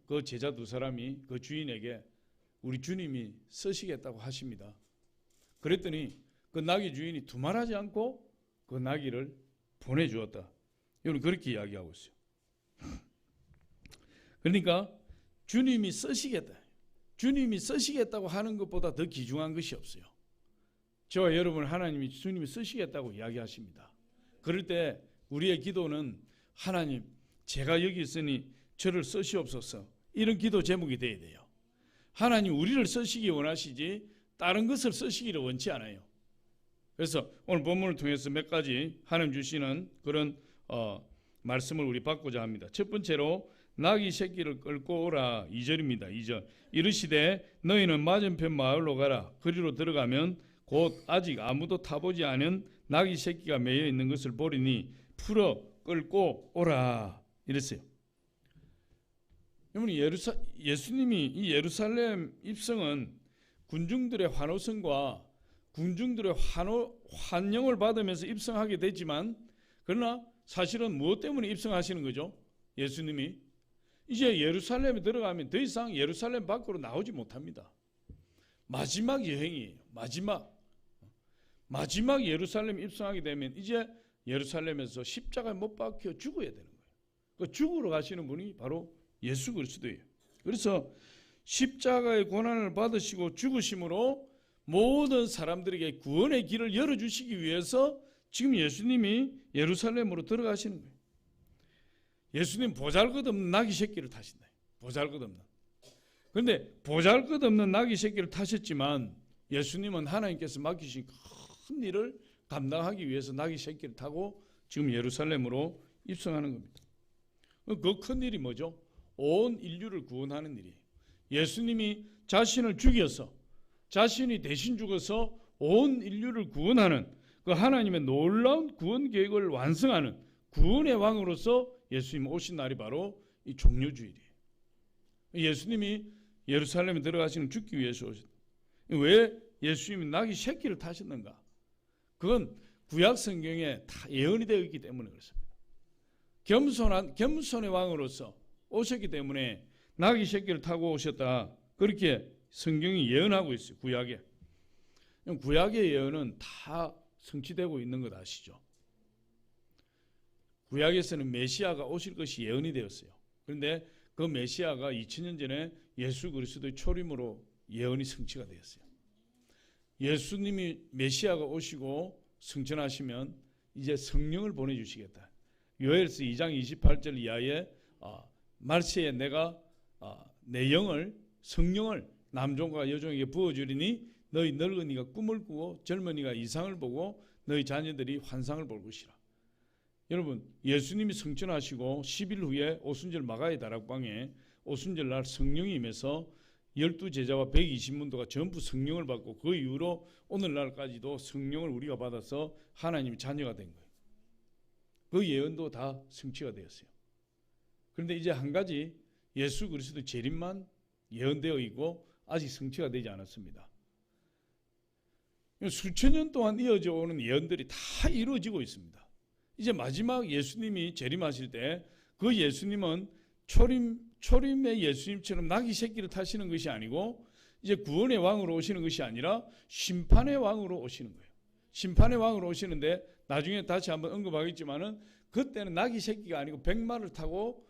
그 제자 두 사람이 그 주인에게 우리 주님이 쓰시겠다고 하십니다. 그랬더니 그 나귀 주인이 두말하지 않고 그 나귀를 보내주었다. 여러분 그렇게 이야기하고 있어요. 그러니까 주님이 쓰시겠다. 주님이 쓰시겠다고 하는 것보다 더 귀중한 것이 없어요. 저와 여러분 하나님이 주님이 쓰시겠다고 이야기하십니다. 그럴 때 우리의 기도는 하나님 제가 여기 있으니 저를 쓰시옵소서 이런 기도 제목이 돼야 돼요. 하나님 우리를 쓰시기 원하시지 다른 것을 쓰시기를 원치 않아요. 그래서 오늘 본문을 통해서 몇 가지 하나님 주시는 그런 말씀을 우리 받고자 합니다. 첫 번째로 나귀 새끼를 끌고 오라 2절입니다. 2절 이르시되 너희는 맞은편 마을로 가라. 그리로 들어가면 곧 아직 아무도 타보지 않은 나귀 새끼가 매여 있는 것을 보리니 풀어 끌고 오라 이랬어요. 여러분 예수님이 이 예루살렘 입성은 군중들의 환호성과 군중들의 환영을 받으면서 입성하게 되지만 그러나 사실은 무엇 때문에 입성하시는 거죠? 예수님이 이제 예루살렘에 들어가면 더 이상 예루살렘 밖으로 나오지 못합니다. 마지막 여행이에요. 마지막 예루살렘 입성하게 되면 이제 예루살렘에서 십자가에 못 박혀 죽어야 되는 거예요. 그 죽으러 가시는 분이 바로 예수 그리스도예요. 그래서 십자가의 고난을 받으시고 죽으심으로 모든 사람들에게 구원의 길을 열어주시기 위해서 지금 예수님이 예루살렘으로 들어가시는 거예요. 예수님 보잘것없는 나귀 새끼를 타신다. 보잘것없는. 그런데 보잘것없는 나귀 새끼를 타셨지만 예수님은 하나님께서 맡기신 큰 일을 감당하기 위해서 나귀 새끼를 타고 지금 예루살렘으로 입성하는 겁니다. 그 큰 일이 뭐죠? 온 인류를 구원하는 일이에요. 예수님이 자신을 죽여서 자신이 대신 죽어서 온 인류를 구원하는 그 하나님의 놀라운 구원 계획을 완성하는 구원의 왕으로서 예수님 오신 날이 바로 이 종려주일이에요. 예수님이 예루살렘에 들어가시는 죽기 위해서 오셨다. 왜 예수님이 나귀 새끼를 타셨는가? 그건 구약 성경에 다 예언이 되어 있기 때문에 그렇습니다. 겸손의 왕으로서 오셨기 때문에 나귀 새끼를 타고 오셨다. 그렇게 성경이 예언하고 있어요. 구약에. 구약의 예언은 다 성취되고 있는 것 아시죠? 구약에서는 메시아가 오실 것이 예언이 되었어요. 그런데 그 메시아가 2000년 전에 예수 그리스도의 초림으로 예언이 성취가 되었어요. 예수님이 메시아가 오시고 승천하시면 이제 성령을 보내주시겠다. 요엘서 2장 28절 이하에 말세에 내가 내 영을 성령을 남종과 여종에게 부어주리니 너희 늙은이가 꿈을 꾸고 젊은이가 이상을 보고 너희 자녀들이 환상을 볼 것이라. 여러분 예수님이 승천하시고 10일 후에 오순절 마가의 다락방에 오순절 날 성령이 임해서 12제자와 120문도가 전부 성령을 받고 그 이후로 오늘날까지도 성령을 우리가 받아서 하나님의 자녀가 된 거예요. 그 예언도 다 성취가 되었어요. 그런데 이제 한 가지 예수 그리스도 재림만 예언되어 있고 아직 성취가 되지 않았습니다. 수천 년 동안 이어져 오는 예언들이 다 이루어지고 있습니다. 이제 마지막 예수님이 재림하실 때 그 예수님은 초림의 예수님처럼 나귀 새끼를 타시는 것이 아니고 이제 구원의 왕으로 오시는 것이 아니라 심판의 왕으로 오시는 거예요. 심판의 왕으로 오시는데 나중에 다시 한번 언급하겠지만은 그때는 나귀 새끼가 아니고 백마를 타고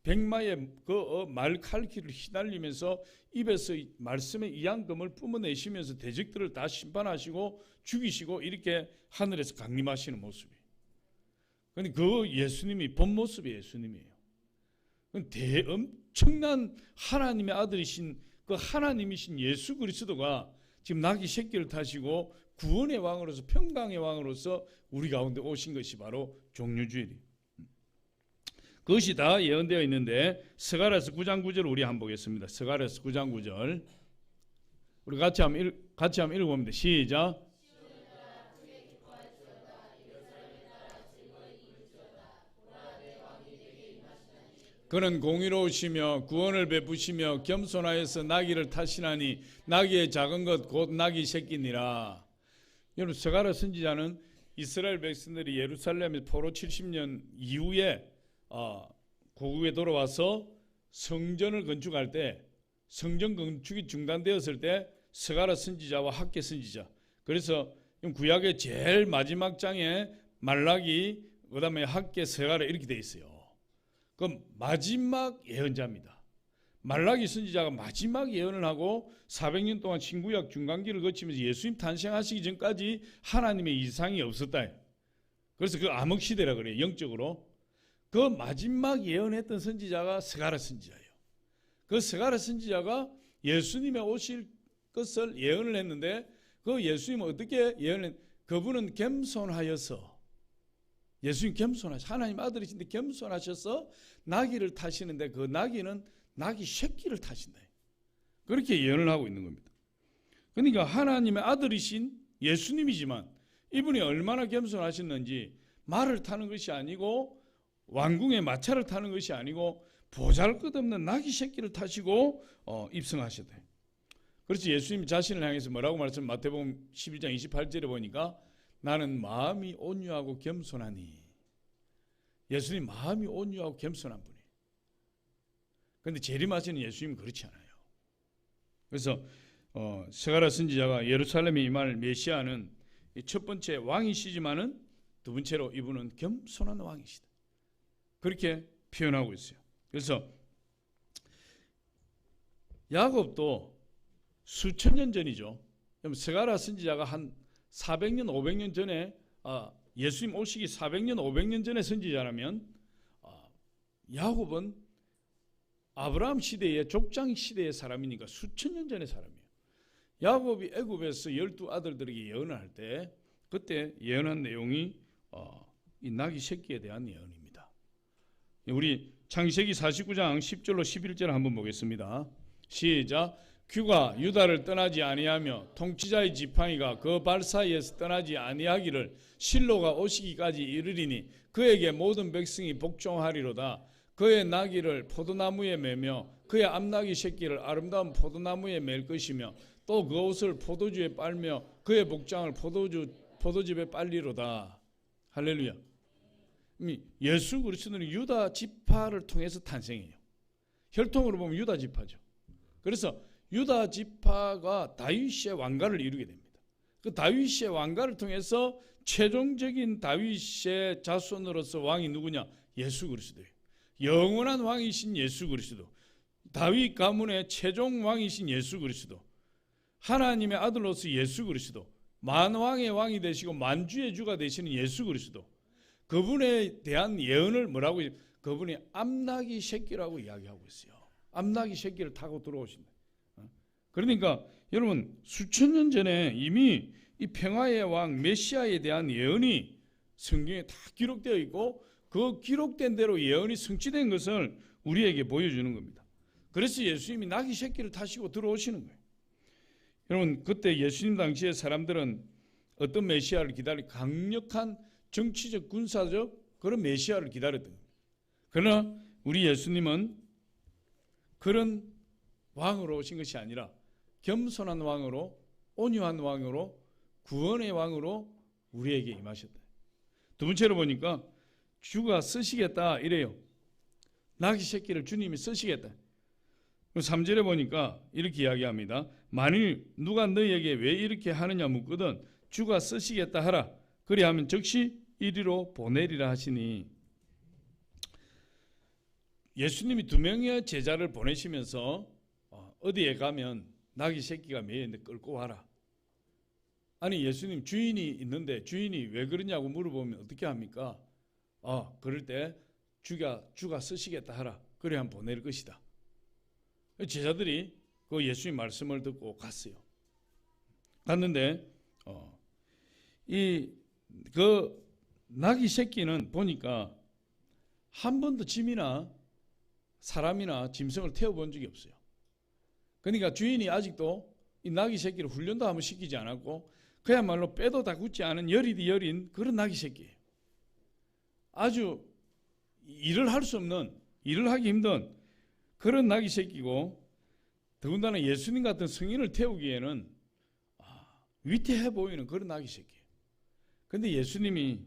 백마의 그 말칼길을 휘날리면서 입에서 말씀의 이양금을 뿜어내시면서 대적들을 다 심판하시고 죽이시고 이렇게 하늘에서 강림하시는 모습이에요. 그런데 그 예수님이 본 모습이 예수님이에요. 엄청난 하나님의 아들이신 그 하나님이신 예수 그리스도가 지금 나귀 새끼를 타시고 구원의 왕으로서 평강의 왕으로서 우리 가운데 오신 것이 바로 종려주일이에요. 그것이 다 예언되어 있는데 스가랴서 9장 9절 우리 한번 보겠습니다. 스가랴서 9장 9절 우리 같이 한번 읽어봅니다. 시작. 그는 공의로우시며 구원을 베푸시며 겸손하여서 나귀를 타시나니 나귀의 작은 것 곧 나귀 새끼니라. 여러분 스가랴 선지자는 이스라엘 백성들이 예루살렘에 포로 70년 이후에 고국에 돌아와서 성전을 건축할 때 성전 건축이 중단되었을 때 스가랴 선지자와 학개 선지자, 그래서 구약의 제일 마지막 장에 말라기, 그 다음에 학개, 스가랴 이렇게 돼 있어요. 그럼 마지막 예언자입니다. 말라기 선지자가 마지막 예언을 하고 400년 동안 신구약 중간기를 거치면서 예수님 탄생하시기 전까지 하나님의 이상이 없었다. 그래서 그 암흑시대라 그래요. 영적으로. 그 마지막 예언했던 선지자가 스가랴 선지자예요. 그 스가랴 선지자가 예수님의 오실 것을 예언을 했는데, 그 예수님은 어떻게 예언을, 그분은 겸손하여서, 예수님 겸손하셔서, 하나님 아들이신데 겸손하셔서 나귀를 타시는데, 그 나귀는 나귀 새끼를 타신다. 그렇게 예언을 하고 있는 겁니다. 그러니까 하나님의 아들이신 예수님이지만 이분이 얼마나 겸손하셨는지, 말을 타는 것이 아니고 왕궁의 마차를 타는 것이 아니고 보잘것없는 나귀 새끼를 타시고 입성하셨대. 그렇지. 예수님 자신을 향해서 뭐라고 말씀, 마태복음 11장 28절에 보니까 나는 마음이 온유하고 겸손하니. 예수님 마음이 온유하고 겸손한 분이에요. 그런데 재림하시는 예수님은 그렇지 않아요. 그래서 스가랴 선지자가 예루살렘에 임할 메시아는 첫 번째 왕이시지만은 두 번째로 이분은 겸손한 왕이시다. 그렇게 표현하고 있어요. 그래서 야곱도 수천 년 전이죠. 스가랴 선지자가 한 400년, 500년 전에, 예수님 오시기 400년, 500년 전에 선지자라면 야곱은 아브라함 시대의 족장 시대의 사람이니까 수천 년 전의 사람이에요. 야곱이 애굽에서 12아들들에게 예언을 할 때 그때 예언한 내용이 이 나귀 새끼에 대한 예언입니다. 우리 창세기 49장 10절로 11절 한번 보겠습니다. 시작. 규가 유다를 떠나지 아니하며 통치자의 지팡이가 그 발 사이에서 떠나지 아니하기를 실로가 오시기까지 이르리니 그에게 모든 백성이 복종하리로다. 그의 나귀를 포도나무에 매며 그의 암나귀 새끼를 아름다운 포도나무에 맬 것이며 또 그 옷을 포도주에 빨며 그의 복장을 포도즙에 빨리로다. 할렐루야. 예수 그리스도는 유다 지파를 통해서 탄생해요. 혈통으로 보면 유다 지파죠. 그래서 유다 지파가 다윗의 왕가를 이루게 됩니다. 그 다윗의 왕가를 통해서 최종적인 다윗의 자손으로서 왕이 누구냐? 예수 그리스도예요. 영원한 왕이신 예수 그리스도, 다윗 가문의 최종 왕이신 예수 그리스도, 하나님의 아들로서 예수 그리스도, 만왕의 왕이 되시고 만주의 주가 되시는 예수 그리스도, 그분에 대한 예언을 뭐라고, 그분이 암나귀 새끼라고 이야기하고 있어요. 암나귀 새끼를 타고 들어오신다. 그러니까 여러분, 수천 년 전에 이미 이 평화의 왕 메시아에 대한 예언이 성경에 다 기록되어 있고 그 기록된 대로 예언이 성취된 것을 우리에게 보여주는 겁니다. 그래서 예수님이 나귀 새끼를 타시고 들어오시는 거예요. 여러분, 그때 예수님 당시의 사람들은 어떤 메시아를 기다리, 강력한 정치적 군사적 그런 메시아를 기다렸던 겁니다. 그러나 우리 예수님은 그런 왕으로 오신 것이 아니라 겸손한 왕으로, 온유한 왕으로, 구원의 왕으로 우리에게 임하셨다. 두 번째로 보니까 주가 쓰시겠다 이래요. 나귀 새끼를 주님이 쓰시겠다. 3절에 보니까 이렇게 이야기합니다. 만일 누가 너희에게 왜 이렇게 하느냐 묻거든 주가 쓰시겠다 하라. 그리하면 즉시 이리로 보내리라 하시니, 예수님이 2명의 제자를 보내시면서 어디에 가면 나귀 새끼가 매였는데 끌고 와라. 아니, 예수님 주인이 있는데 주인이 왜 그러냐고 물어보면 어떻게 합니까? 그럴 때 주가 쓰시겠다 하라. 그래 한번 보낼 것이다. 제자들이 그 예수님 말씀을 듣고 갔어요. 갔는데 그 나귀 새끼는 보니까 한 번도 짐이나 사람이나 짐승을 태워본 적이 없어요. 그러니까 주인이 아직도 이 나귀 새끼를 훈련도 한번 시키지 않았고 그야말로 빼도 다 굳지 않은 여리디 여린 그런 나귀 새끼예요. 아주 일을 할 수 없는, 일을 하기 힘든 그런 나귀 새끼고, 더군다나 예수님 같은 성인을 태우기에는 위태해 보이는 그런 나귀 새끼예요. 그런데 예수님이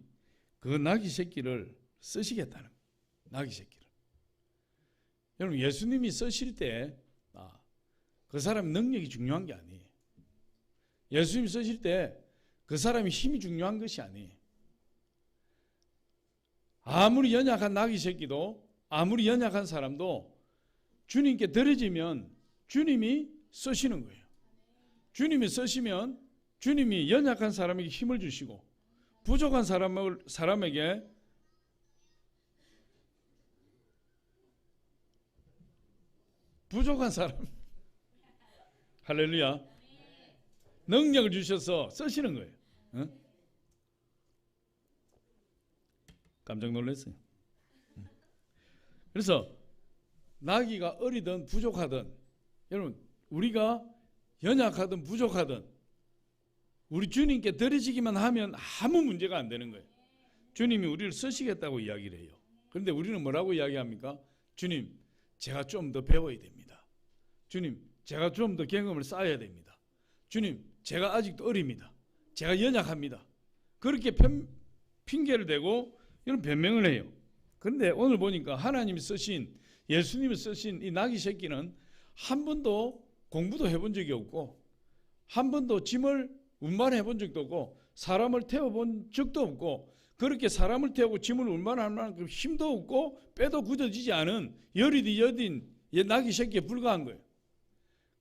그 나귀 새끼를 쓰시겠다는 거예요. 나귀 새끼를. 여러분 예수님이 쓰실 때 그 사람 능력이 중요한 게 아니에요. 예수님이 쓰실 때 그 사람의 힘이 중요한 것이 아니에요. 아무리 연약한 나귀 새끼도 아무리 연약한 사람도 주님께 드려지면 주님이 쓰시는 거예요. 주님이 쓰시면 주님이 연약한 사람에게 힘을 주시고 부족한 사람에게 부족한 사람 할렐루야 능력을 주셔서 쓰시는 거예요. 응? 깜짝 놀랐어요. 그래서 나귀가 어리든 부족하든 여러분 우리가 연약하든 부족하든 우리 주님께 드려지기만 하면 아무 문제가 안 되는 거예요. 주님이 우리를 쓰시겠다고 이야기를 해요. 그런데 우리는 뭐라고 이야기합니까? 주님 제가 좀 더 배워야 됩니다. 주님 제가 좀 더 경험을 쌓아야 됩니다. 주님 제가 아직도 어립니다. 제가 연약합니다. 그렇게 핑계를 대고 이런 변명을 해요. 그런데 오늘 보니까 하나님이 쓰신 예수님이 쓰신 이 나귀 새끼는 한 번도 공부도 해본 적이 없고 한 번도 짐을 운반해 본 적도 없고 사람을 태워본 적도 없고 그렇게 사람을 태우고 짐을 운반할 만큼 힘도 없고 뼈도 굳어지지 않은 여리디 여딘 나귀 새끼에 불과한 거예요.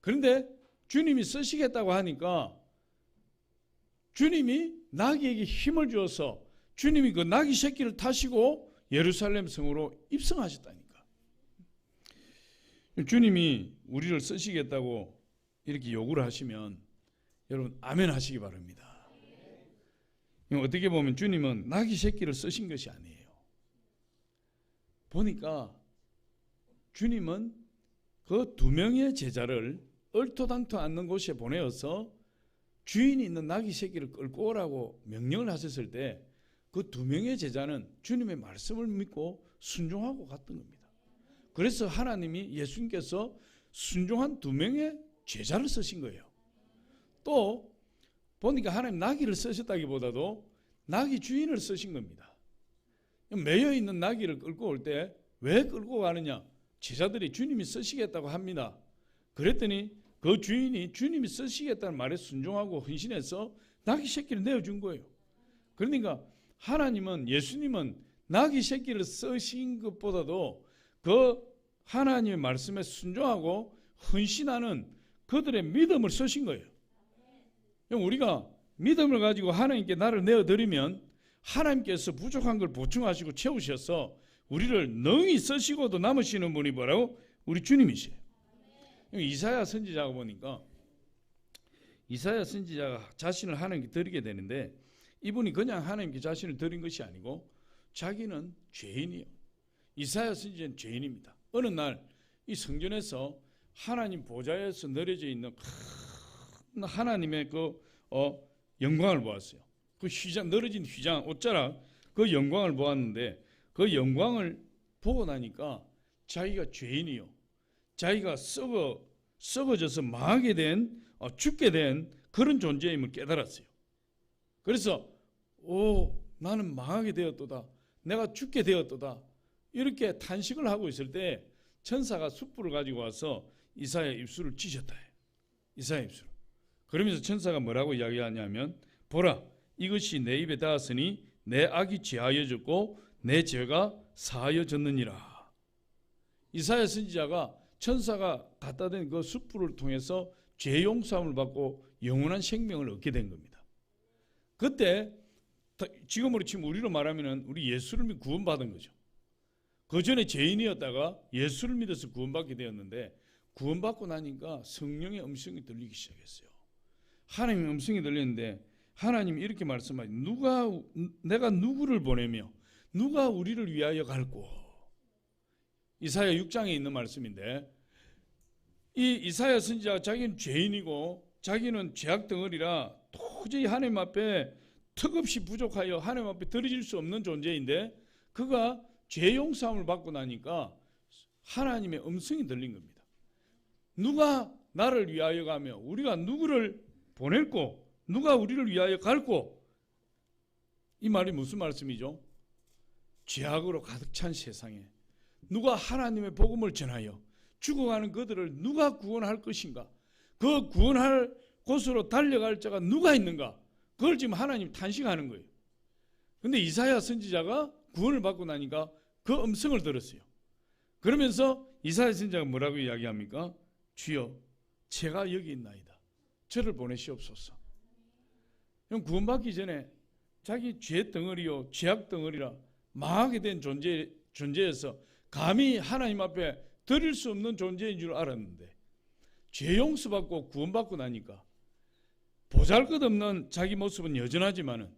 그런데 주님이 쓰시겠다고 하니까 주님이 나귀에게 힘을 주어서 주님이 그 나귀 새끼를 타시고 예루살렘 성으로 입성하셨다니까. 주님이 우리를 쓰시겠다고 이렇게 요구를 하시면 여러분 아멘 하시기 바랍니다. 어떻게 보면 주님은 나귀 새끼를 쓰신 것이 아니에요. 보니까 주님은 그 2명의 제자를 얼토당토 않는 곳에 보내어서 주인이 있는 나귀 새끼를 끌고 오라고 명령을 하셨을 때 그 2명의 제자는 주님의 말씀을 믿고 순종하고 갔던 겁니다. 그래서 하나님이 예수님께서 순종한 2명의 제자를 쓰신 거예요. 또 보니까 하나님 나귀를 쓰셨다기보다도 나귀 주인을 쓰신 겁니다. 매여 있는 나귀를 끌고 올 때 왜 끌고 가느냐? 제자들이 주님이 쓰시겠다고 합니다. 그랬더니 그 주인이 주님이 쓰시겠다는 말에 순종하고 헌신해서 나귀 새끼를 내어준 거예요. 그러니까 하나님은 예수님은 나귀 새끼를 쓰신 것보다도 그 하나님의 말씀에 순종하고 헌신하는 그들의 믿음을 쓰신 거예요. 우리가 믿음을 가지고 하나님께 나를 내어드리면 하나님께서 부족한 걸 보충하시고 채우셔서 우리를 능히 쓰시고도 남으시는 분이 뭐라고? 우리 주님이세요. 이사야 선지자가 보니까 이사야 선지자가 자신을 하나님께 드리게 되는데 이분이 그냥 하나님께 자신을 드린 것이 아니고 자기는 죄인이에요. 이사야 선지자는 죄인입니다. 어느 날 이 성전에서 하나님 보좌에서 내려져 있는 큰 하나님의 그 영광을 보았어요. 그 휘장, 늘어진 휘장, 옷자락 그 영광을 보았는데 그 영광을 보고 나니까 자기가 죄인이요. 자기가 썩어져서 망하게 된, 죽게 된 그런 존재임을 깨달았어요. 그래서 나는 망하게 되었도다. 내가 죽게 되었도다. 이렇게 탄식을 하고 있을 때 천사가 숯불을 가지고 와서 이사야 입술을 찌셨다. 이사야 입술. 그러면서 천사가 뭐라고 이야기하냐면 보라 이것이 내 입에 닿았으니 내 악이 제하여졌고 내 죄가 사하여졌느니라. 이사야 선지자가 천사가 갖다 댄 그 숯불을 통해서 죄 용서함을 받고 영원한 생명을 얻게 된 겁니다. 그때 지금으로 치면 우리로 말하면 우리 예수를 믿고 구원받은 거죠. 그 전에 죄인이었다가 예수를 믿어서 구원받게 되었는데 구원받고 나니까 성령의 음성이 들리기 시작했어요. 하나님의 음성이 들리는데 하나님이 이렇게 말씀하죠. 내가 누구를 보내며 누가 우리를 위하여 갈고. 이사야 6장에 있는 말씀인데 이 이사야 선지자가 자기는 죄인이고 자기는 죄악 덩어리라 도저히 하나님 앞에 턱없이 부족하여 하나님 앞에 드려질 수 없는 존재인데 그가 죄 용서함을 받고 나니까 하나님의 음성이 들린 겁니다. 누가 나를 위하여 가며 우리가 누구를 보낼고 누가 우리를 위하여 갈고. 이 말이 무슨 말씀이죠? 죄악으로 가득 찬 세상에 누가 하나님의 복음을 전하여 죽어가는 그들을 누가 구원할 것인가? 그 구원할 곳으로 달려갈 자가 누가 있는가? 그걸 지금 하나님 탄식하는 거예요. 근데 이사야 선지자가 구원을 받고 나니까 그 음성을 들었어요. 그러면서 이사야 선지자가 뭐라고 이야기합니까? 주여, 제가 여기 있나이다. 저를 보내시옵소서. 형, 구원받기 전에 자기 죄 덩어리요, 죄악 덩어리라 망하게 된 존재에서 감히 하나님 앞에 드릴 수 없는 존재인 줄 알았는데, 죄 용서받고 구원받고 나니까 보잘것없는 자기 모습은 여전하지만은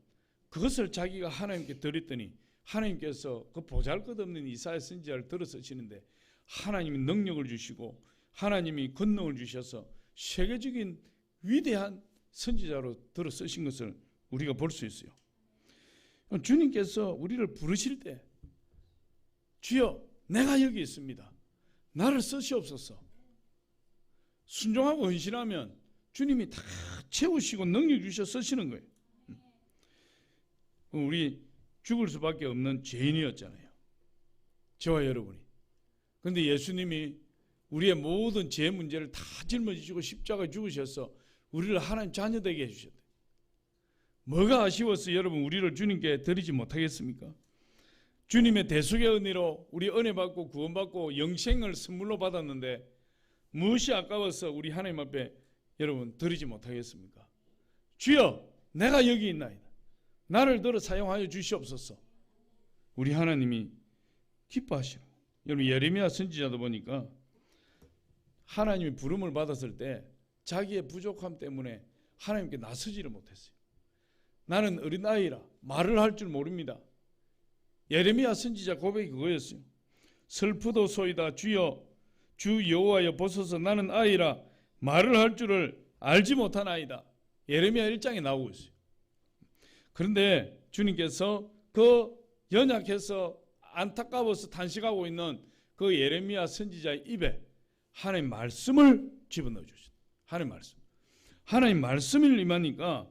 그것을 자기가 하나님께 드렸더니 하나님께서 그 보잘것없는 이사야 선지자를 들어 쓰시는데 하나님이 능력을 주시고 하나님이 권능을 주셔서 세계적인 위대한 선지자로 들어 쓰신 것을 우리가 볼 수 있어요. 주님께서 우리를 부르실 때 주여, 내가 여기 있습니다. 나를 쓰시옵소서. 순종하고 헌신하면 주님이 다 채우시고 능력 주셔 쓰시는 거예요. 우리 죽을 수밖에 없는 죄인이었잖아요. 저와 여러분이. 그런데 예수님이 우리의 모든 죄 문제를 다 짊어지시고 십자가에 죽으셔서 우리를 하나님 자녀 되게 해주셨대요. 뭐가 아쉬워서 여러분 우리를 주님께 드리지 못하겠습니까? 주님의 대속의 은혜로 우리 은혜 받고 구원받고 영생을 선물로 받았는데 무엇이 아까워서 우리 하나님 앞에 여러분 드리지 못하겠습니까? 주여, 내가 여기 있나이다. 나를 들어 사용하여 주시옵소서. 우리 하나님이 기뻐하시고, 여러분 예레미야 선지자도 보니까 하나님이 부름을 받았을 때 자기의 부족함 때문에 하나님께 나서지를 못했어요. 나는 어린아이라 말을 할 줄 모릅니다. 예레미야 선지자 고백이 그거였어요. 슬프도소이다 주여, 주 여호와여 보소서, 나는 아이라 말을 할 줄을 알지 못한 아이다. 예레미야 1장에 나오고 있어요. 그런데 주님께서 그 연약해서 안타까워서 탄식하고 있는 그 예레미야 선지자의 입에 하나님 말씀을 집어넣어 주셨어요. 하나님 말씀을 임하니까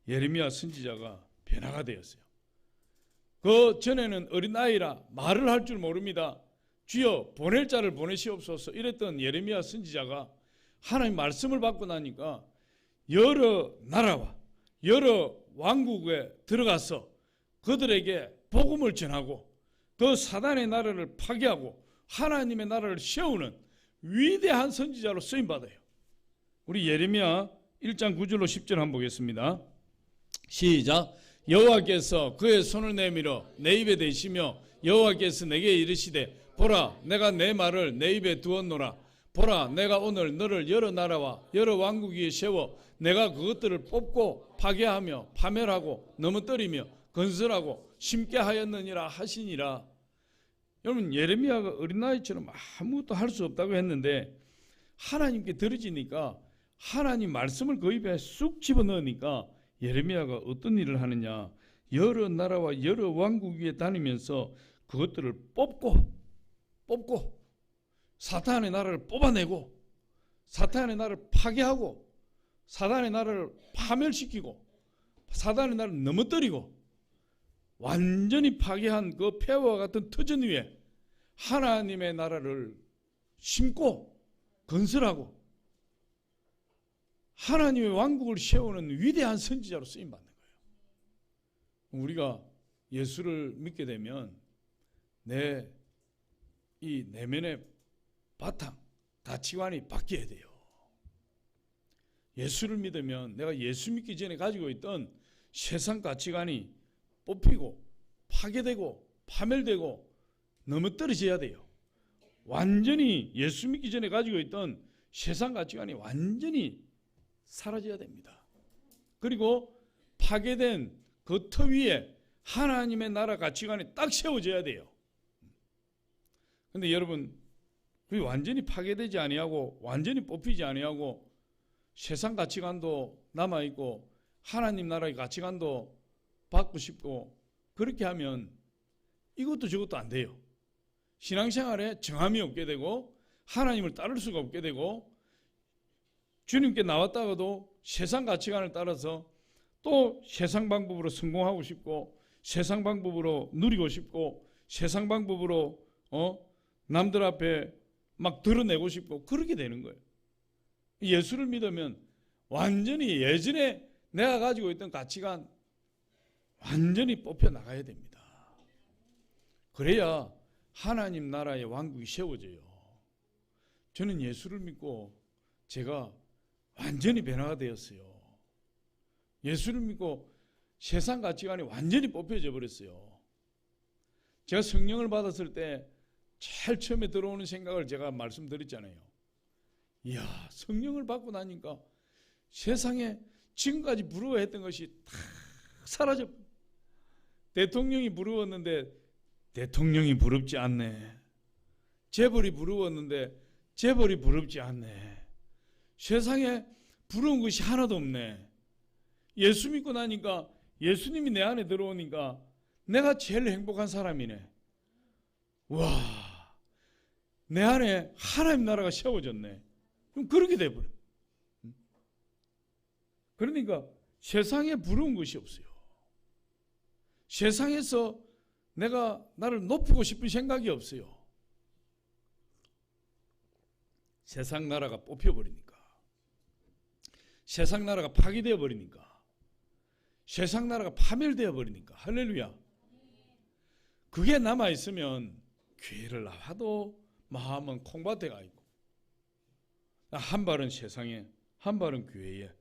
예레미야 선지자가 변화가 되었어요. 그 전에는 어린아이라 말을 할 줄 모릅니다. 주여, 보낼 자를 보내시옵소서 이랬던 예레미야 선지자가 하나님 말씀을 받고 나니까 여러 나라와 여러 왕국에 들어가서 그들에게 복음을 전하고 그 사단의 나라를 파괴하고 하나님의 나라를 세우는 위대한 선지자로 쓰임받아요. 우리 예레미야 1장 9절로 10절 한번 보겠습니다. 시작. 여호와께서 그의 손을 내밀어 내 입에 대시며 여호와께서 내게 이르시되 보라, 내가 내 말을 내 입에 두었노라. 보라, 내가 오늘 너를 여러 나라와 여러 왕국 위에 세워 내가 그것들을 뽑고 파괴하며 파멸하고 넘어뜨리며 건설하고 심게 하였느니라 하시니라. 여러분, 예레미야가 어린아이처럼 아무것도 할 수 없다고 했는데 하나님께 들어지니까 하나님 말씀을 그 입에 쑥 집어넣으니까 예레미야가 어떤 일을 하느냐, 여러 나라와 여러 왕국 위에 다니면서 그것들을 뽑고 사탄의 나라를 뽑아내고 사탄의 나라를 파괴하고 사탄의 나라를 파멸시키고 사탄의 나라를 넘어뜨리고 완전히 파괴한 그 폐허와 같은 터전 위에 하나님의 나라를 심고 건설하고 하나님의 왕국을 세우는 위대한 선지자로 쓰임받는 거예요. 우리가 예수를 믿게 되면 내 이 내면의 바탕, 가치관이 바뀌어야 돼요. 예수를 믿으면 내가 예수 믿기 전에 가지고 있던 세상 가치관이 뽑히고 파괴되고 파멸되고 넘어떨어져야 돼요. 완전히 예수 믿기 전에 가지고 있던 세상 가치관이 완전히 사라져야 됩니다. 그리고 파괴된 그 터 위에 하나님의 나라 가치관이 딱 세워져야 돼요. 근데 여러분, 그게 완전히 파괴되지 아니하고 완전히 뽑히지 아니하고 세상 가치관도 남아있고 하나님 나라의 가치관도 받고 싶고 그렇게 하면 이것도 저것도 안 돼요. 신앙생활에 정함이 없게 되고 하나님을 따를 수가 없게 되고 주님께 나왔다가도 세상 가치관을 따라서 또 세상 방법으로 성공하고 싶고 세상 방법으로 누리고 싶고 세상 방법으로 남들 앞에 막 드러내고 싶고 그렇게 되는 거예요. 예수를 믿으면 완전히 예전에 내가 가지고 있던 가치관 완전히 뽑혀 나가야 됩니다. 그래야 하나님 나라의 왕국이 세워져요. 저는 예수를 믿고 제가 완전히 변화가 되었어요. 예수를 믿고 세상 가치관이 완전히 뽑혀져 버렸어요. 제가 성령을 받았을 때 제일 처음에 들어오는 생각을 제가 말씀드렸잖아요. 이야, 성령을 받고 나니까 세상에 지금까지 부러워했던 것이 다 사라져. 대통령이 부러웠는데 대통령이 부럽지 않네. 재벌이 부러웠는데 재벌이 부럽지 않네. 세상에 부러운 것이 하나도 없네. 예수 믿고 나니까 예수님이 내 안에 들어오니까 내가 제일 행복한 사람이네. 와, 내 안에 하나님 나라가 세워졌네. 그럼 그렇게 돼버려. 그러니까 세상에 부러운 것이 없어요. 세상에서 내가 나를 높이고 싶은 생각이 없어요. 세상 나라가 뽑혀버리니까, 세상 나라가 파괴되어 버리니까, 세상 나라가 파멸되어 버리니까. 할렐루야. 그게 남아있으면 교회를 나와도 마음은 콩밭에가 있고, 한 발은 세상에, 한 발은 교회에.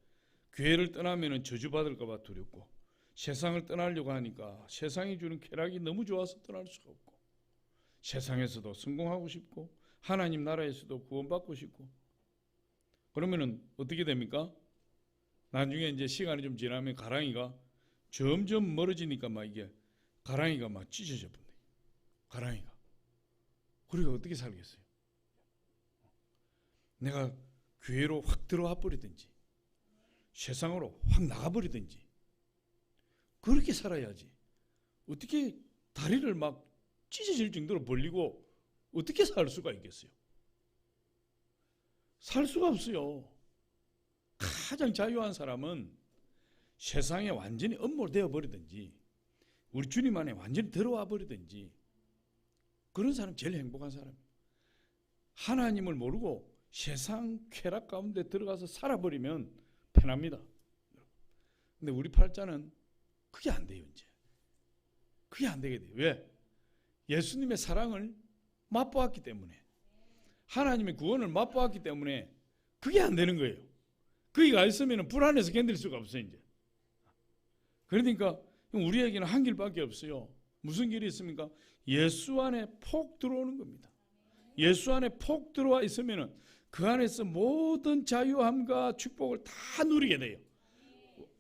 교회를 떠나면 저주받을까 봐 두렵고, 세상을 떠나려고 하니까 세상이 주는 쾌락이 너무 좋아서 떠날 수가 없고, 세상에서도 성공하고 싶고 하나님 나라에서도 구원받고 싶고. 그러면은 어떻게 됩니까? 나중에 이제 시간이 좀 지나면 가랑이가 점점 멀어지니까 막 이게 가랑이가 막 찢어져 버려. 가랑이가. 그리고 어떻게 살겠어요? 내가 교회로 확 들어와 버리든지 세상으로 확 나가 버리든지 그렇게 살아야지. 어떻게 다리를 막 찢어질 정도로 벌리고 어떻게 살 수가 있겠어요? 살 수가 없어요. 가장 자유한 사람은 세상에 완전히 엄몰되어 버리든지 우리 주님 안에 완전히 들어와 버리든지, 그런 사람 제일 행복한 사람이에요. 하나님을 모르고 세상 쾌락 가운데 들어가서 살아버리면 편합니다. 근데 우리 팔자는 그게 안 돼요. 이제 그게 안 되게 돼요. 왜? 예수님의 사랑을 맛보았기 때문에, 하나님의 구원을 맛보았기 때문에 그게 안 되는 거예요. 거기가 있으면 불안해서 견딜 수가 없어요. 이제 그러니까 우리에게는 한 길밖에 없어요. 무슨 길이 있습니까? 예수 안에 폭 들어오는 겁니다. 예수 안에 폭 들어와 있으면 그 안에서 모든 자유함과 축복을 다 누리게 돼요.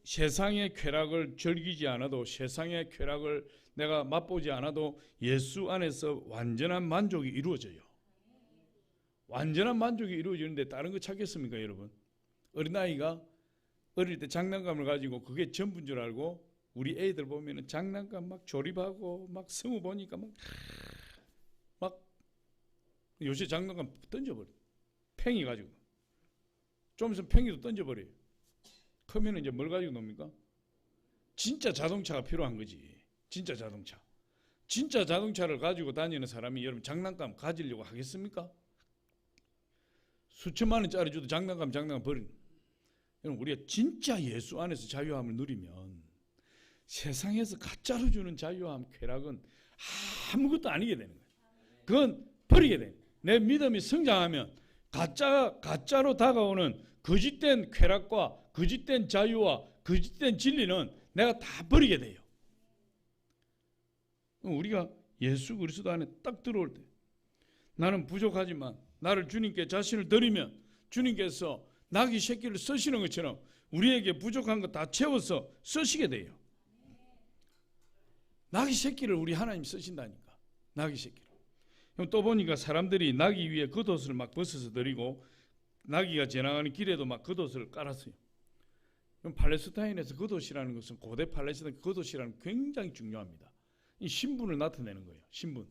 세상의 쾌락을 즐기지 않아도, 세상의 쾌락을 내가 맛보지 않아도 예수 안에서 완전한 만족이 이루어져요. 완전한 만족이 이루어지는데 다른 거 찾겠습니까, 여러분? 어린아이가 어릴 때 장난감을 가지고 그게 전부인 줄 알고, 우리 애들 보면은 장난감 막 조립하고 막 성우 보니까 막 요새 장난감 던져버려. 팽이 가지고. 좀 있으면 팽이도 던져버려요. 크면 이제 뭘 가지고 놉니까? 진짜 자동차가 필요한 거지. 진짜 자동차. 진짜 자동차를 가지고 다니는 사람이 여러분 장난감 가지려고 하겠습니까? 수천만 원짜리 줘도 장난감 버리는. 여러분, 우리가 진짜 예수 안에서 자유함을 누리면 세상에서 가짜로 주는 자유함, 쾌락은 아무것도 아니게 되는 거예요. 그건 버리게 돼요. 내 믿음이 성장하면 가짜로 다가오는 거짓된 쾌락과 거짓된 자유와 거짓된 진리는 내가 다 버리게 돼요. 우리가 예수 그리스도 안에 딱 들어올 때, 나는 부족하지만 나를 주님께 자신을 드리면 주님께서 나귀 새끼를 쓰시는 것처럼 우리에게 부족한 거 다 채워서 쓰시게 돼요. 나귀 새끼를 우리 하나님 쓰신다니까. 나귀 새끼를. 또 보니까 사람들이 나귀 위에 겉옷을 막 벗어서 드리고, 나귀가 지나가는 길에도 막 겉옷을 깔았어요. 팔레스타인에서 겉옷이라는 것은, 고대 팔레스타인 겉옷이라는 게 굉장히 중요합니다. 이 신분을 나타내는 거예요. 신분.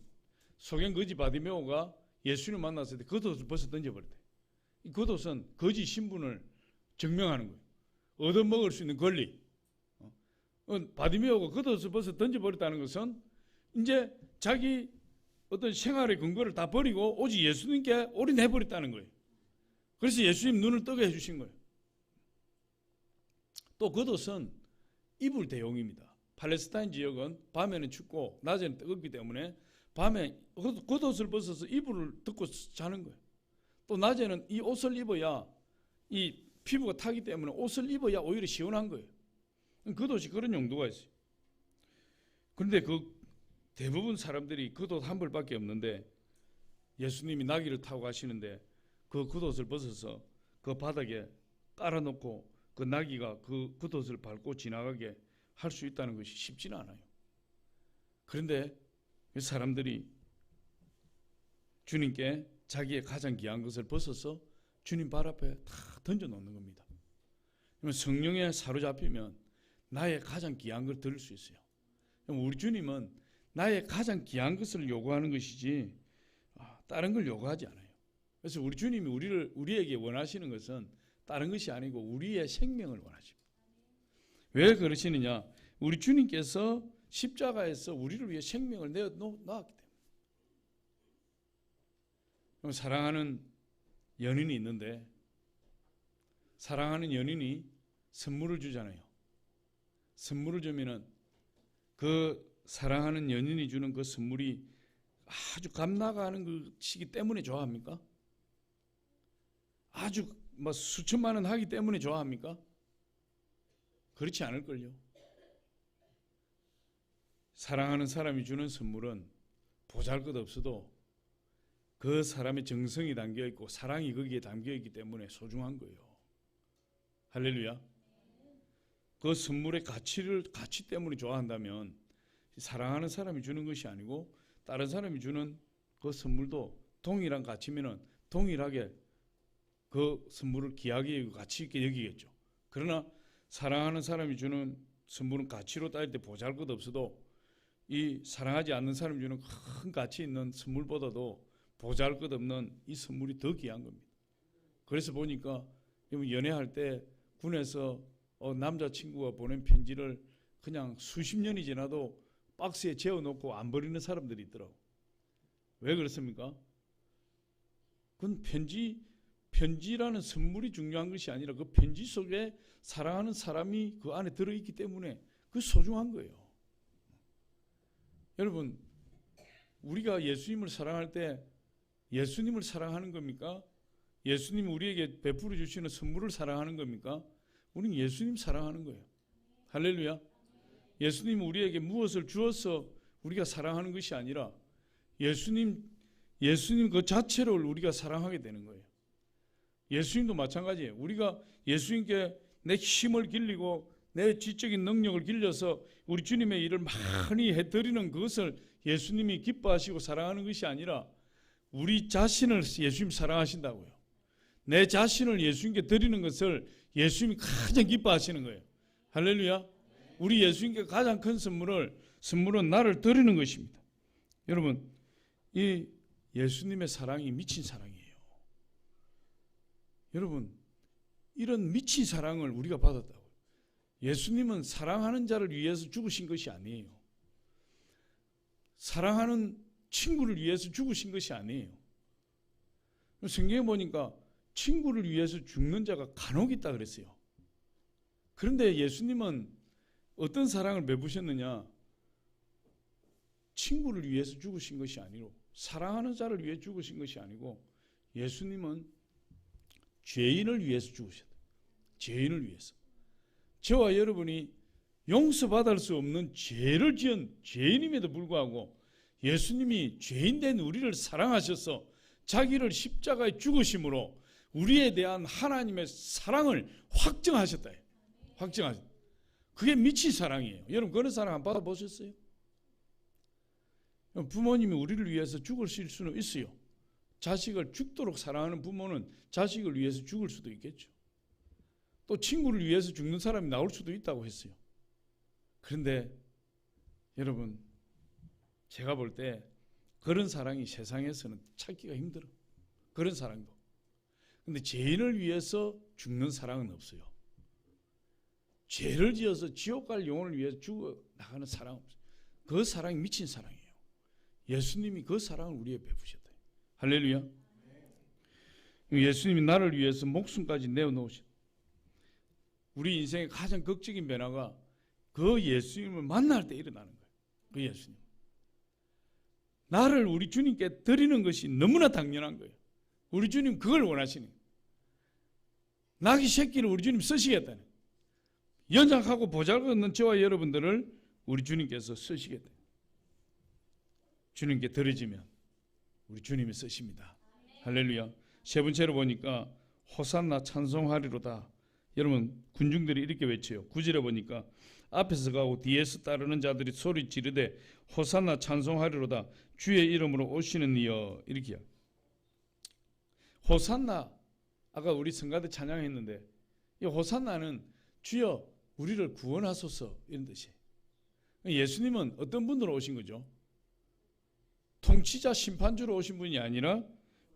소경 거지 바디메오가 예수님을 만났을 때 겉옷을 벗어 던져버렸대. 이 겉옷은 거지 신분을 증명하는 거예요. 얻어먹을 수 있는 권리. 바디메오가 겉옷을 벗어 던져버렸다는 것은 이제 자기 어떤 생활의 근거를 다 버리고 오직 예수님께 올인해버렸다는 거예요. 그래서 예수님 눈을 뜨게 해주신 거예요. 또 겉옷은 이불 대용입니다. 팔레스타인 지역은 밤에는 춥고 낮에는 뜨겁기 때문에 밤에 겉옷을 벗어서 이불을 덮고 자는 거예요. 또 낮에는 이 옷을 입어야 이 피부가 타기 때문에 옷을 입어야 오히려 시원한 거예요. 겉옷이 그런 용도가 있어요. 그런데 그 대부분 사람들이 겉옷 한 벌밖에 없는데 예수님이 나귀를 타고 가시는데 그 겉옷을 벗어서 그 바닥에 깔아놓고 그 나귀가 그 겉옷을 밟고 지나가게 할 수 있다는 것이 쉽지는 않아요. 그런데 사람들이 주님께 자기의 가장 귀한 것을 벗어서 주님 발 앞에 다 던져놓는 겁니다. 성령에 사로잡히면 나의 가장 귀한 걸 들을 수 있어요. 우리 주님은 나의 가장 귀한 것을 요구하는 것이지 다른 걸 요구하지 않아요. 그래서 우리 주님이 우리에게 원하시는 것은 다른 것이 아니고 우리의 생명을 원하십니다. 왜 그러시느냐? 우리 주님께서 십자가에서 우리를 위해 생명을 내어놓았기 때문에. 사랑하는 연인이 있는데 사랑하는 연인이 선물을 주잖아요. 선물을 주면은 그 사랑하는 연인이 주는 그 선물이 아주 값 나가는 것이기 때문에 좋아합니까? 아주 수천만 원 하기 때문에 좋아합니까? 그렇지 않을걸요. 사랑하는 사람이 주는 선물은 보잘것없어도 그 사람의 정성이 담겨있고 사랑이 거기에 담겨있기 때문에 소중한 거예요. 할렐루야. 그 선물의 가치 때문에 좋아한다면 사랑하는 사람이 주는 것이 아니고 다른 사람이 주는 그 선물도 동일한 가치면은 동일하게 그 선물을 귀하게 여기고 가치 있게 여기겠죠. 그러나 사랑하는 사람이 주는 선물은 가치로 따질 때 보잘것없어도 이 사랑하지 않는 사람이 주는 큰 가치 있는 선물보다도 보잘것없는 이 선물이 더 귀한 겁니다. 그래서 보니까 연애할 때 군에서 남자친구가 보낸 편지를 그냥 수십 년이 지나도 박스에 재워놓고 안 버리는 사람들이 있더라고. 왜 그렇습니까? 그건 편지라는 선물이 중요한 것이 아니라 그 편지 속에 사랑하는 사람이 그 안에 들어있기 때문에 그 소중한 거예요. 여러분, 우리가 예수님을 사랑할 때 예수님을 사랑하는 겁니까? 예수님이 우리에게 베풀어 주시는 선물을 사랑하는 겁니까? 우리는 예수님 사랑하는 거예요. 할렐루야. 예수님이 우리에게 무엇을 주어서 우리가 사랑하는 것이 아니라 예수님 그 자체를 우리가 사랑하게 되는 거예요. 예수님도 마찬가지예요. 우리가 예수님께 내 힘을 길리고 내 지적인 능력을 길려서 우리 주님의 일을 많이 해드리는 그것을 예수님이 기뻐하시고 사랑하는 것이 아니라 우리 자신을 예수님 사랑하신다고요. 내 자신을 예수님께 드리는 것을 예수님이 가장 기뻐하시는 거예요. 할렐루야. 우리 예수님께 가장 큰 선물은 나를 드리는 것입니다. 여러분, 이 예수님의 사랑이 미친 사랑이에요. 여러분, 이런 미친 사랑을 우리가 받았다고요. 예수님은 사랑하는 자를 위해서 죽으신 것이 아니에요. 사랑하는 친구를 위해서 죽으신 것이 아니에요. 성경에 보니까 친구를 위해서 죽는 자가 간혹 있다 그랬어요. 그런데 예수님은 어떤 사랑을 베푸셨느냐? 친구를 위해서 죽으신 것이 아니고 사랑하는 자를 위해 죽으신 것이 아니고 예수님은 죄인을 위해서 죽으셨다. 죄인을 위해서. 저와 여러분이 용서받을 수 없는 죄를 지은 죄인임에도 불구하고 예수님이 죄인된 우리를 사랑하셔서 자기를 십자가에 죽으심으로 우리에 대한 하나님의 사랑을 확증하셨다. 확증하셨다. 그게 미친 사랑이에요. 여러분 그런 사랑 한번 받아보셨어요? 부모님이 우리를 위해서 죽을 수는 있어요. 자식을 죽도록 사랑하는 부모는 자식을 위해서 죽을 수도 있겠죠. 또 친구를 위해서 죽는 사람이 나올 수도 있다고 했어요. 그런데 여러분 제가 볼 때 그런 사랑이 세상에서는 찾기가 힘들어. 그런 사랑도. 근데 죄인을 위해서 죽는 사랑은 없어요. 죄를 지어서 지옥 갈 영혼을 위해서 죽어 나가는 사랑은 없어요. 그 사랑이 미친 사랑이에요. 예수님이 그 사랑을 우리에 베푸셨다. 할렐루야. 예수님이 나를 위해서 목숨까지 내어놓으셨다. 우리 인생의 가장 극적인 변화가 그 예수님을 만날 때 일어나는 거예요. 그 예수님. 나를 우리 주님께 드리는 것이 너무나 당연한 거예요. 우리 주님 그걸 원하시는 거예요. 나귀 새끼를 우리 주님 쓰시겠다는 거예요. 연약하고 보잘것없는 저와 여러분들을 우리 주님께서 쓰시겠다. 주님께 드려지면 우리 주님이 쓰십니다. 할렐루야. 세 번째로 보니까 호산나 찬송하리로다. 여러분 군중들이 이렇게 외쳐요. 9절에 보니까 앞에서 가고 뒤에서 따르는 자들이 소리 지르되 호산나 찬송하리로다. 주의 이름으로 오시는 이여. 이렇게요. 호산나, 아까 우리 성가대 찬양했는데 이 호산나는 주여 우리를 구원하소서 이런 뜻이에요. 예수님은 어떤 분으로 오신 거죠? 통치자 심판주로 오신 분이 아니라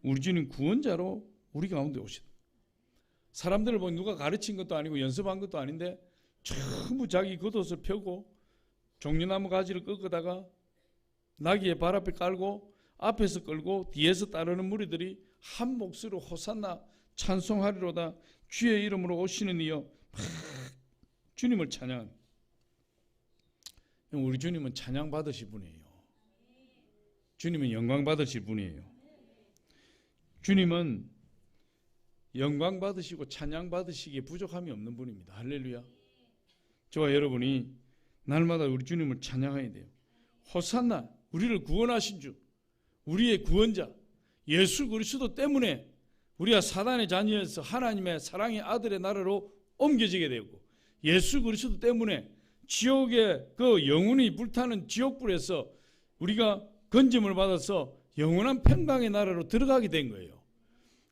우리 주님 구원자로 우리 가운데 오신. 사람들을 보니 누가 가르친 것도 아니고 연습한 것도 아닌데 전부 자기 겉옷을 펴고 종려나무 가지를 꺾다가 나귀의 발 앞에 깔고 앞에서 끌고 뒤에서 따르는 무리들이 한 목소리로 호산나 찬송하리로다. 주의 이름으로 오시는 이여. 주님을 찬양. 우리 주님은 찬양 받으실 분이에요. 주님은 영광 받으실 분이에요. 주님은 영광 받으시고 찬양 받으시기에 부족함이 없는 분입니다. 할렐루야. 저와 여러분이 날마다 우리 주님을 찬양해야 돼요. 호산나, 우리를 구원하신 주, 우리의 구원자 예수 그리스도 때문에 우리가 사단의 자녀에서 하나님의 사랑의 아들의 나라로 옮겨지게 되었고, 예수 그리스도 때문에 지옥의 그 영원히 불타는 지옥불에서 우리가 건짐을 받아서 영원한 평강의 나라로 들어가게 된 거예요.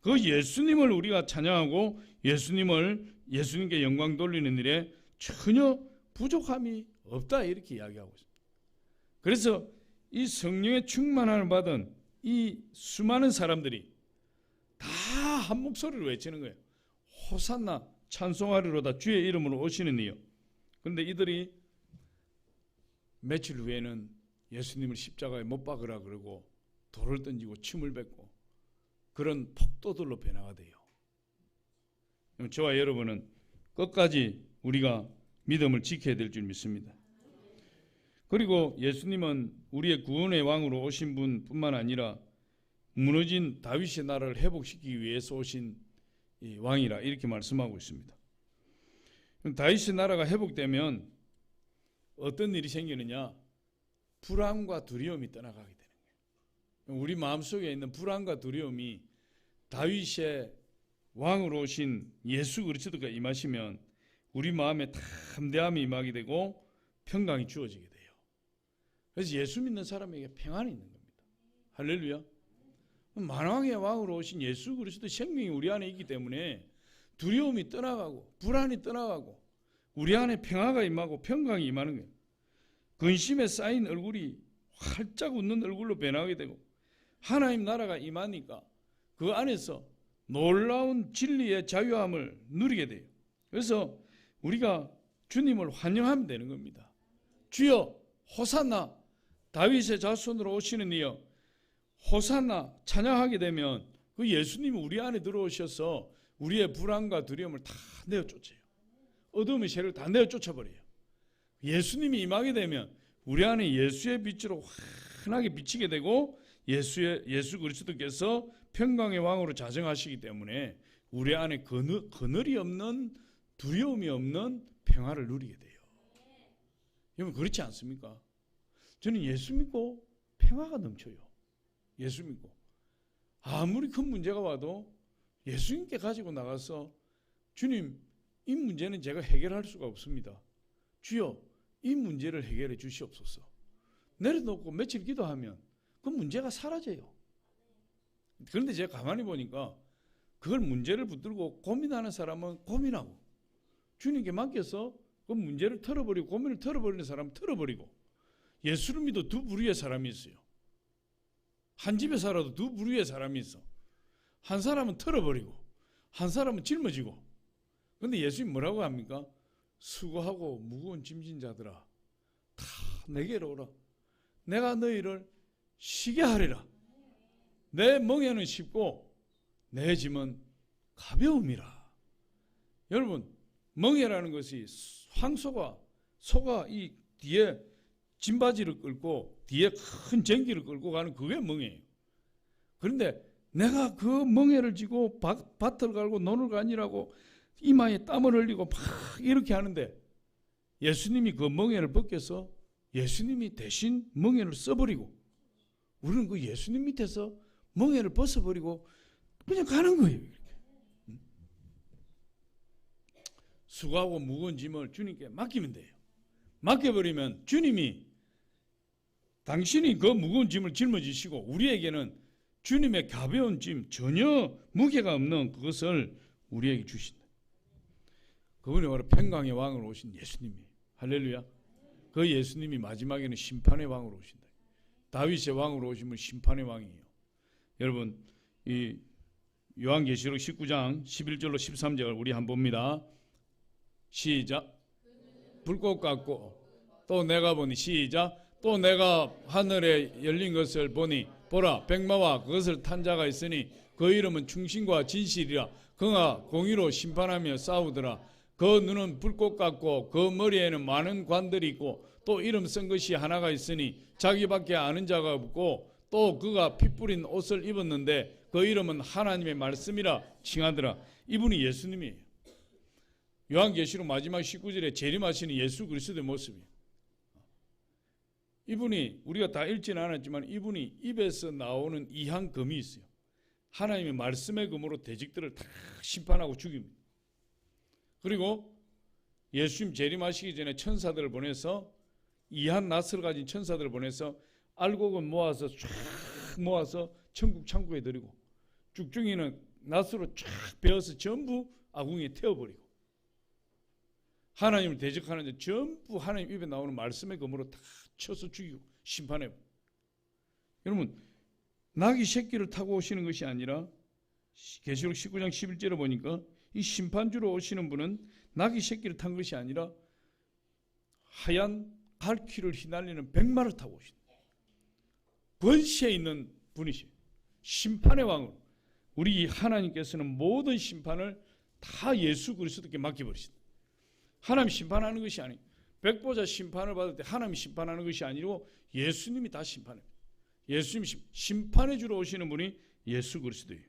그 예수님을 우리가 찬양하고 예수님께 영광 돌리는 일에 전혀 부족함이 없다 이렇게 이야기하고 있습니다. 그래서 이 성령의 충만함을 받은 이 수많은 사람들이 다 한 목소리로 외치는 거예요. 호산나 찬송하리로다. 주의 이름으로 오시는 이여. 그런데 이들이 며칠 후에는 예수님을 십자가에 못 박으라 그러고 돌을 던지고 침을 뱉고 그런 폭도들로 변화가 돼요. 저와 여러분은 끝까지 우리가 믿음을 지켜야 될 줄 믿습니다. 그리고 예수님은 우리의 구원의 왕으로 오신 분뿐만 아니라 무너진 다윗의 나라를 회복시키기 위해서 오신 이 왕이라 이렇게 말씀하고 있습니다. 다윗의 나라가 회복되면 어떤 일이 생기느냐? 불안과 두려움이 떠나가게 되는 거예요. 우리 마음속에 있는 불안과 두려움이 다윗의 왕으로 오신 예수 그리스도가 임하시면 우리 마음에 담대함이 임하게 되고 평강이 주어지게 돼요. 그래서 예수 믿는 사람에게 평안이 있는 겁니다. 할렐루야. 만왕의 왕으로 오신 예수 그리스도 생명이 우리 안에 있기 때문에 두려움이 떠나가고 불안이 떠나가고 우리 안에 평화가 임하고 평강이 임하는 거예요. 근심에 쌓인 얼굴이 활짝 웃는 얼굴로 변하게 되고 하나님 나라가 임하니까 그 안에서 놀라운 진리의 자유함을 누리게 돼요. 그래서 우리가 주님을 환영하면 되는 겁니다. 주여 호산나, 다윗의 자손으로 오시는 이여. 호산나 찬양하게 되면 그 예수님이 우리 안에 들어오셔서 우리의 불안과 두려움을 다 내어쫓아요. 어둠의 세력을 다 내어쫓아버려요. 예수님이 임하게 되면 우리 안에 예수의 빛으로 환하게 비치게 되고 예수 그리스도께서 평강의 왕으로 자정하시기 때문에 우리 안에 그늘이 없는 두려움이 없는 평화를 누리게 돼요. 여러분 그렇지 않습니까? 저는 예수 믿고 평화가 넘쳐요. 예수 믿고 아무리 큰 문제가 와도 예수님께 가지고 나가서 주님 이 문제는 제가 해결할 수가 없습니다. 주여 이 문제를 해결해 주시옵소서. 내려놓고 며칠 기도하면 그 문제가 사라져요. 그런데 제가 가만히 보니까 그걸 문제를 붙들고 고민하는 사람은 고민하고 주님께 맡겨서 그 문제를 털어버리고 고민을 털어버리는 사람은 털어버리고 예수를 믿어 두 부류의 사람이 있어요. 한 집에 살아도 두 부류의 사람이 있어. 한 사람은 털어버리고 한 사람은 짊어지고. 그런데 예수님 뭐라고 합니까? 수고하고 무거운 짐진 자들아 다 내게로 오라. 내가 너희를 쉬게 하리라. 내 멍에는 쉽고 내 짐은 가벼움이라. 여러분, 멍에라는 것이 소가 이 뒤에 짐바지를 끌고 뒤에 큰 쟁기를 끌고 가는 그게 멍에예요. 그런데 내가 그 멍에를 지고 밭을 갈고 논을 가니라고 이마에 땀을 흘리고 막 이렇게 하는데 예수님이 그 멍에를 벗겨서 예수님이 대신 멍에를 써버리고 우리는 그 예수님 밑에서 멍에를 벗어버리고 그냥 가는 거예요. 이렇게. 수고하고 무거운 짐을 주님께 맡기면 돼요. 맡겨버리면 주님이 당신이 그 무거운 짐을 짊어지시고 우리에게는 주님의 가벼운 짐, 전혀 무게가 없는 그것을 우리에게 주신다. 그분이 바로 평강의 왕으로 오신 예수님이에요. 할렐루야. 그 예수님이 마지막에는 심판의 왕으로 오신다. 다윗의 왕으로 오시면 심판의 왕이에요. 여러분, 이 요한계시록 19장 11절로 13절 우리 한번 봅니다. 시작. 불꽃 같고 또 내가 보니 시작. 또 내가 하늘에 열린 것을 보니 보라 백마와 그것을 탄 자가 있으니 그 이름은 충신과 진실이라. 그가 공의로 심판하며 싸우더라. 그 눈은 불꽃 같고 그 머리에는 많은 관들이 있고 또 이름 쓴 것이 하나가 있으니 자기밖에 아는 자가 없고 또 그가 피 뿌린 옷을 입었는데 그 이름은 하나님의 말씀이라 칭하더라. 이분이 예수님이에요. 요한계시록 마지막 19절에 재림하시는 예수 그리스도의 모습이에요. 이분이 우리가 다 읽지는 않았지만 이분이 입에서 나오는 이한 검이 있어요. 하나님의 말씀의 검으로 대직들을 다 심판하고 죽입니다. 그리고 예수님 재림하시기 전에 천사들을 보내서 이한 낫을 가진 천사들을 보내서 알곡은 모아서 쫙 모아서 천국 창고에 들이고 쭉중이는 낫으로 쫙 베어서 전부 아궁이에 태워버리고 하나님을 대적하는데 전부 하나님 입에 나오는 말씀의 검으로 다 쳐서 죽이고 심판해. 여러분, 나귀 새끼를 타고 오시는 것이 아니라 계시록 19장 11절에 보니까 이 심판주로 오시는 분은 나귀 새끼를 탄 것이 아니라 하얀 갈퀴를 휘날리는 백마를 타고 오신다. 권세에 있는 분이시죠. 심판의 왕으로 우리 하나님께서는 모든 심판을 다 예수 그리스도께 맡겨버리신다. 하나님 심판하는 것이 아니에요. 백보자 심판을 받을 때 하나님 심판하는 것이 아니고 예수님이 다 심판해요. 예수님 심판해 주러 오시는 분이 예수 그리스도예요.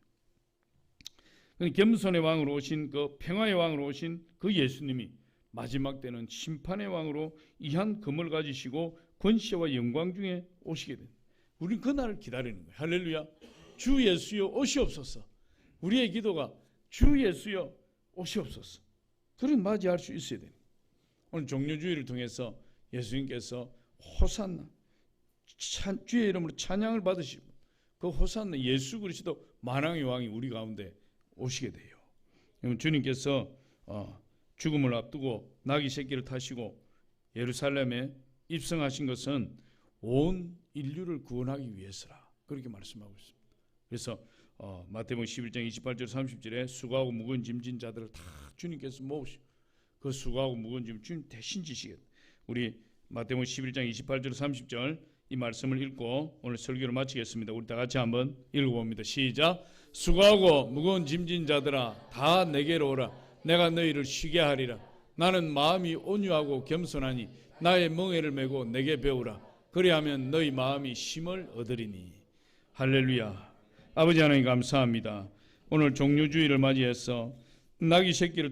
겸손의 왕으로 오신 그 평화의 왕으로 오신 그 예수님이 마지막 때는 심판의 왕으로 이한 검을 가지시고 권세와 영광 중에 오시게 됩니다. 우리는 그날을 기다리는 거예요. 할렐루야. 주 예수여 오시옵소서. 우리의 기도가 주 예수여 오시옵소서. 그를 맞이할 수 있어야 됩니다. 오늘 종료주의를 통해서 예수님께서 호산나 주의 이름으로 찬양을 받으시고 그 호산나 예수 그리스도 만왕의 왕이 우리 가운데 오시게 돼요. 주님께서 죽음을 앞두고 나귀 새끼를 타시고 예루살렘에 입성하신 것은 온 인류를 구원하기 위해서라 그렇게 말씀하고 있습니다. 그래서 마태복음 11장 28절 30절에 수고하고 무거운 짐진 자들을 다 주님께서 모으시고 그 수고하고 무거운 짐을 주님 대신 지시겠다. 우리 마태복음 11장 28절 30절 이 말씀을 읽고 오늘 설교를 마치겠습니다. 우리 다 같이 한번 읽어봅니다. 시작. 수고하고 무거운 짐진 자들아 다 내게로 오라. 내가 너희를 쉬게 하리라. 나는 마음이 온유하고 겸손하니 나의 멍에를 메고 내게 배우라. 그리하면 너희 마음이 쉼을 얻으리니. 할렐루야. 아버지 하나님 감사합니다. 오늘 종료주의를 맞이해서 나귀 새끼를